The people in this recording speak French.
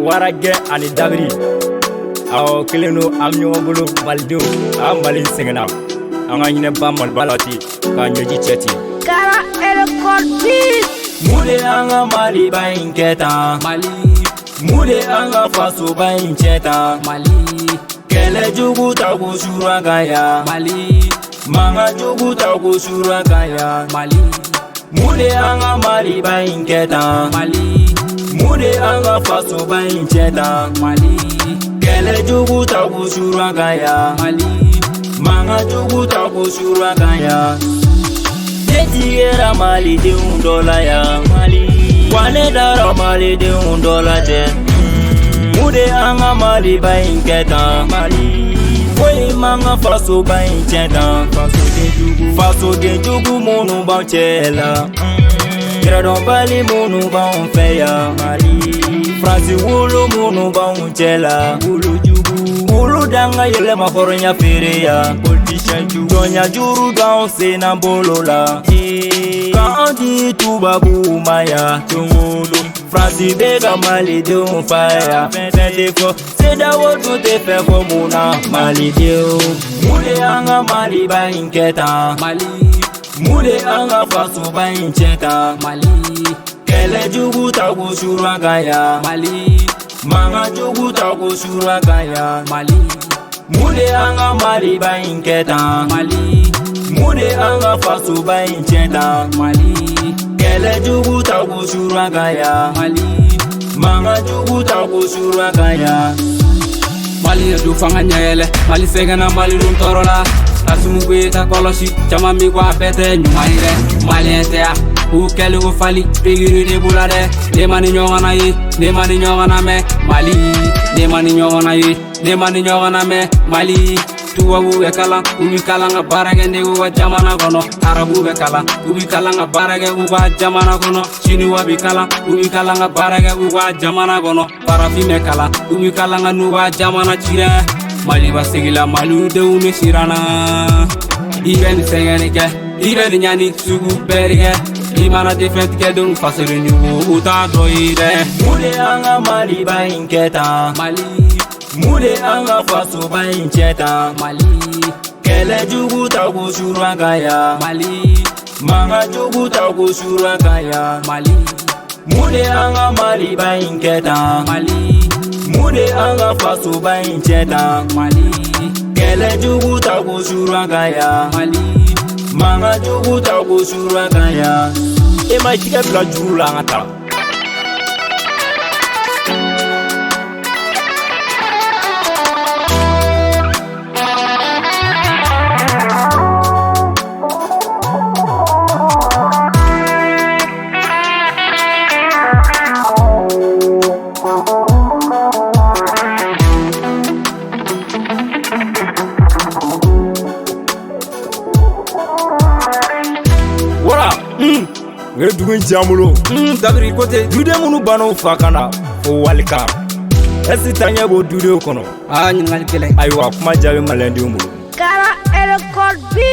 Waragɛ ani dabiri aw kelen do am ɲɔgɔn bolo malidenw a Mali sɛgɛnna an ka ɲinɛ ba Maliba la ten k'a ɲɛji cɛ ten. Kara Erekordi. Mun de an ka Maliba in kɛ tan Mali, mun de an ka fasoba in cɛ tan Mali, kɛlɛ jugu ta ko suru an kan yan Mali, mankan jugu ta ko suru an kan yan Mali, mun de an ka Maliba in kɛ tan Mali, mun de an ka fasoba in cɛ tan Mali, kɛlɛ jugu ta ko suru an kan yan Mali, mankan jugu ta ko suru an kan yan. Ne tigɛra malidenw dɔ la yan Mali, wa ne dara malidenw dɔ lajɛ. Mun de an ka Maliba in kɛ tan Mali, foyi man ka fasoba in cɛ tan. Fasoden jugu minnu b'an cɛ la, yɛrɛdɔnbali minnu b'an fɛ yan Mali, Faransi wolo minnu b'an cɛ la, olu danga yɛlɛma hɔrɔnya feere yan. Jɔnya juru d'anw sen n'an bolo la, k'an di tubabuw ma yan. Faransi bɛ ka malidenw fa yan, fɛn tɛ fɔ CEDEAO dun tɛ fɛn fɔ mun na malidenw. Mun de an ka Maliba in kɛ tan Mali, mun de an ka fasoba in cɛ tan Mali, kɛlɛ jugu ta ko suru an kan yan Mali, mankan jugu ta ko suru an kan yan Mali, mun de an ka Maliba in kɛ tan Mali, mun de an ka fasoba in cɛ tan Mali, kɛlɛ jugu ta ko suru an kan yan Mali, mankan jugu ta ko suru an kan yan. Mali ye du fanga ɲɛyɛlɛ, Mali sɛgɛnna, Mali dun tɔɔrɔ la. Kasimu Goyita kɔlɔsi, caman mi ko a bɛɛ tɛ ɲuman ye dɛ. Maliyɛn tɛ yan, u kɛli ko fali, pikiri de b'u la dɛ. Ne ma ni ɲɔgɔn na ye, ne ma ni ɲɔgɔn na mɛn Mali, ne ma ni ɲɔgɔn na ye, ne ma ni ɲɔgɔn na mɛn Mali. Tubabu bɛ kalan, u bi kalan ka baara kɛ negu ka jamana kɔnɔ. Arabu bɛ kalan, u bi kalan ka baara kɛ u ka jamana kɔnɔ. Chinois bi kalan, u bi kalan ka baara kɛ u ka jamana kɔnɔ. Farafin bɛ kalan, u bi kalan ka n'u ka jamana ci dɛ. Maliba segila, malidenw ne siranna. I bɛ nin sɛgɛnni kɛ, i bɛ nin ɲani sugu bɛɛ de kɛ. I mana tɛ fɛn tigɛ denw fasoden jugu u t'a dɔ ye dɛ. Mun de an ka Maliba in kɛ tan Mali, mun de an ka fasoba in cɛ tan Mali, kɛlɛ jugu ta ko suru an kan yan Mali, mankan jugu ta ko suru an kan yan. Mali, Mun de an ka Maliba in kɛ tan Mali, mun de an ka fasoba in cɛ tan Mali, kɛlɛ jugu ta ko suru an kan yan Mali, mankan jugu ta ko suru an kan yan. E ma tigɛ bila juru la an ka taa. N ye dugu in ci an bolo. Dabiri kote. Duden minnu banna fa kan na o walikan. Est-ce que taɲɛ b'o dudenw kɔnɔ? Ɲininkali gɛlɛn. Ayiwa kuma jaabi maliyɛndenw bolo. Kara Erekordi.